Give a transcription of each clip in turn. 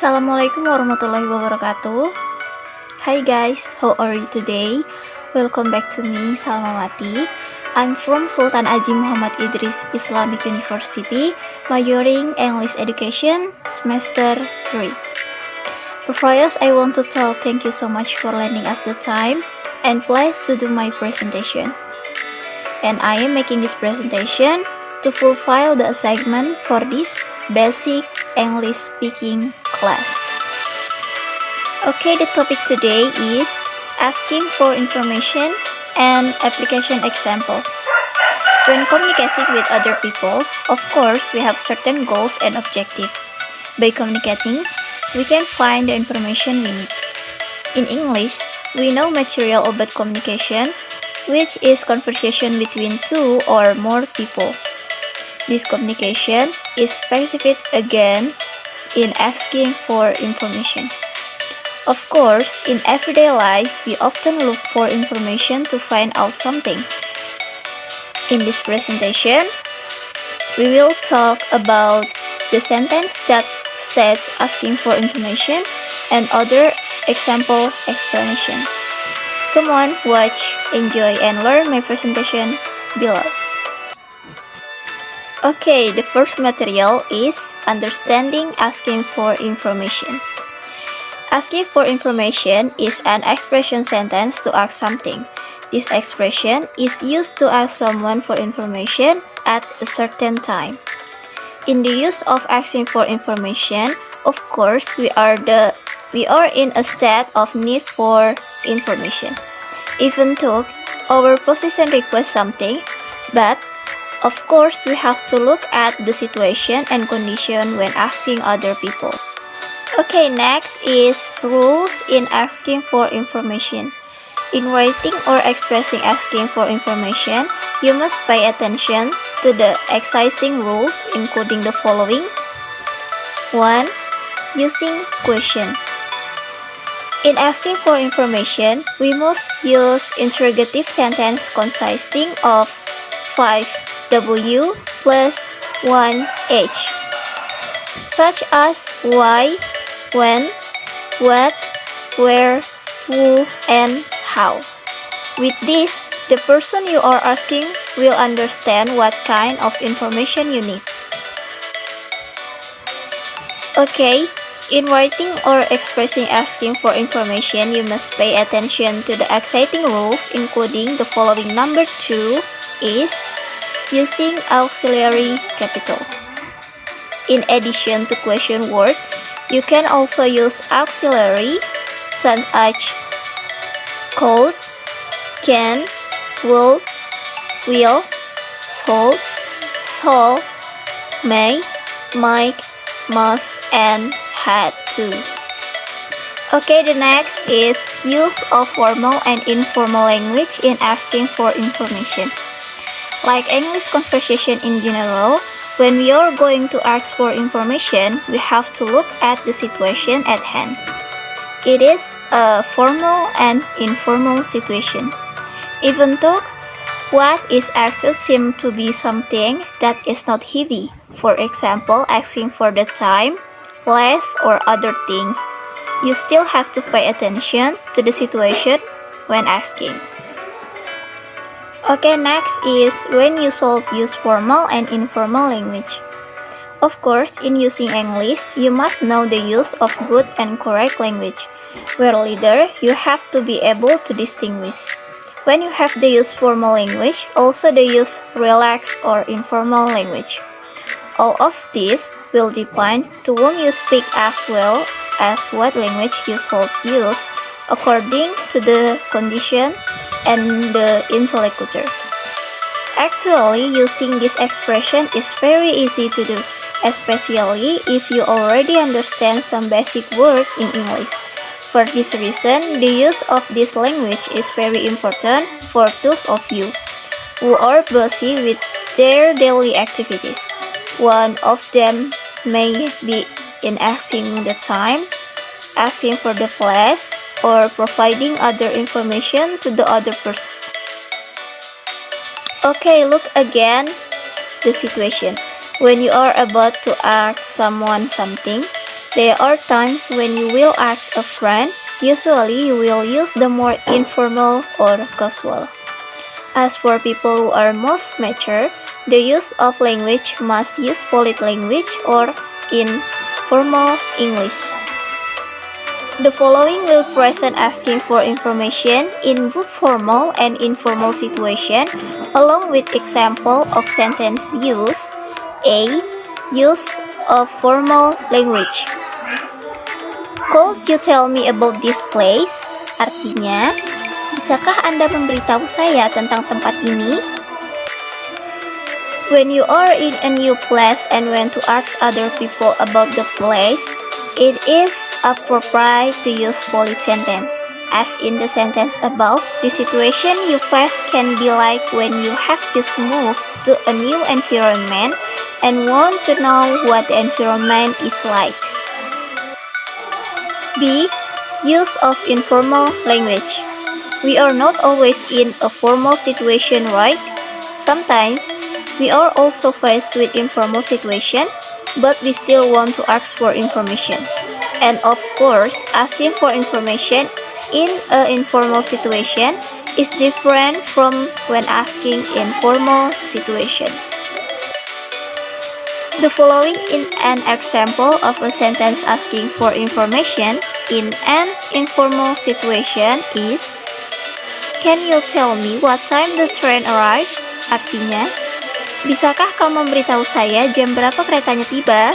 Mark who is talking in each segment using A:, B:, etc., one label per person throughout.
A: Assalamualaikum warahmatullahi wabarakatuh. Hi guys, how are you today? Welcome back to me, Salmawati. I'm from Sultan Muhammad Idris Islamic University, majoring English Education, semester 3. First, I want to thank you so much for lending us the time and place to do my presentation. And I am making this presentation to fulfill the assignment for this basic English speaking class. Okay, the topic today is asking for information and application example. When communicating with other people, of course, we have certain goals and objectives. By communicating, we can find the information we need. In English, we know material about communication, which is conversation between two or more people. This communication is specific again in asking for information. Of course, in everyday life, we often look for information to find out something. In this presentation, we will talk about the sentence that states asking for information and other example explanation. Come on, watch, enjoy, and learn my presentation below. Okay, the first material is understanding asking for information. Asking for information is an expression sentence to ask something. This expression is used to ask someone for information at a certain time. In the use of asking for information, of course, we are in a state of need for information. Even though our position requests something, but of course, we have to look at the situation and condition when asking other people. Okay, next is rules in asking for information. In writing or expressing asking for information, you must pay attention to the existing rules, including the following. 1. Using question. In asking for information, we must use interrogative sentence consisting of 5 W plus 1 H, such as why, when, what, where, who, and how. With this, the person you are asking will understand what kind of information you need. Okay, in writing or expressing asking for information, you must pay attention to the exciting rules, including the following. Number 2 is using auxiliary capital. In addition to question word, you can also use auxiliary such as could, can, would, will, should, shall, may, might, must, and had to. Okay, the next is use of formal and informal language in asking for information. Like English conversation in general, when we are going to ask for information, we have to look at the situation at hand. It is a formal and informal situation. Even though what is asked seems to be something that is not heavy, for example, asking for the time, place, or other things, you still have to pay attention to the situation when asking. Okay, next is when you should use formal and informal language. Of course, in using English, you must know the use of good and correct language. Where leader, you have to be able to distinguish. When you have the use formal language, also the use relaxed or informal language. All of this will depend to whom you speak as well as what language you should use according to the condition and the interlocutor. Actually, using this expression is very easy to do, especially if you already understand some basic words in English. For this reason, the use of this language is very important for those of you who are busy with their daily activities. One of them may be in asking the time, asking for the place, or providing other information to the other person. Okay, look again the situation. When you are about to ask someone something, There are times when you will ask a friend. Usually, you will use the more informal or casual. As for people who are most mature, the use of language must use polite language or informal English. The following will present asking for information in both formal and informal situation, along with example of sentence use. A. Use of formal language. Could you tell me about this place? Artinya, bisakah Anda memberitahu saya tentang tempat ini? When you are in a new place and want to ask other people about the place, it is appropriate to use polite sentence. As in the sentence above, the situation you face can be like when you have just moved to a new environment and want to know what the environment is like. B. Use of informal language. We are not always in a formal situation, right? Sometimes, we are also faced with informal situation, but we still want to ask for information. And of course, asking for information in an informal situation is different from when asking in formal situation. The following is an example of a sentence asking for information in an informal situation is, can you tell me what time the train arrives? Artinya, bisakah kau memberitahu saya jam berapa keretanya tiba?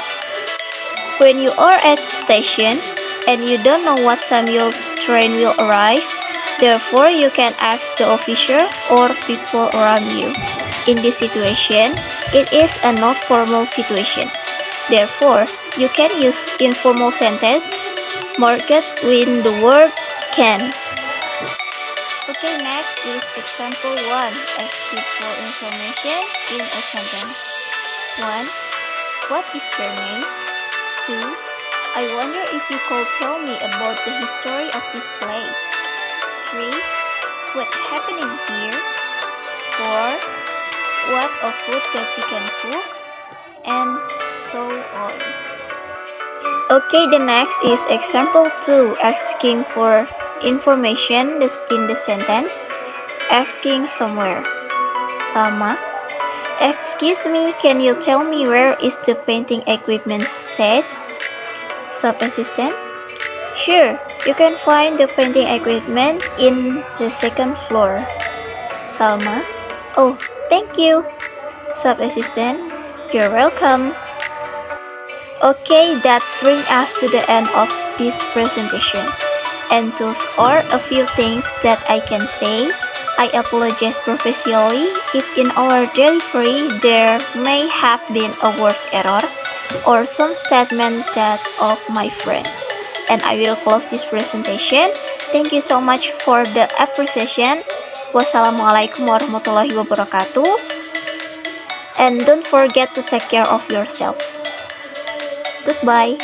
A: When you are at station and you don't know what time your train will arrive, therefore you can ask the officer or people around you. In this situation, it is a not formal situation. Therefore, you can use informal sentence marked with the word can. Okay, next is example 1. Asking for information in a sentence. 1. What is your name? 2. I wonder if you could tell me about the history of this place. 3. What's happening here? 4. What a food that you can cook? And so on. Okay, the next is example 2. Asking for information in the sentence. Asking somewhere. Salma. Excuse me, can you tell me where is the painting equipment stayed? Sub-assistant. Sure, you can find the painting equipment in the second floor. Salma. Oh, thank you. Sub-assistant. You're welcome. Okay, that brings us to the end of this presentation. And those are a few things that I can say. I apologize professionally if in our delivery there may have been a word error or some statement that of my friend. And I will close this presentation. Thank you so much for the appreciation. Wassalamualaikum warahmatullahi wabarakatuh. And don't forget to take care of yourself. Goodbye.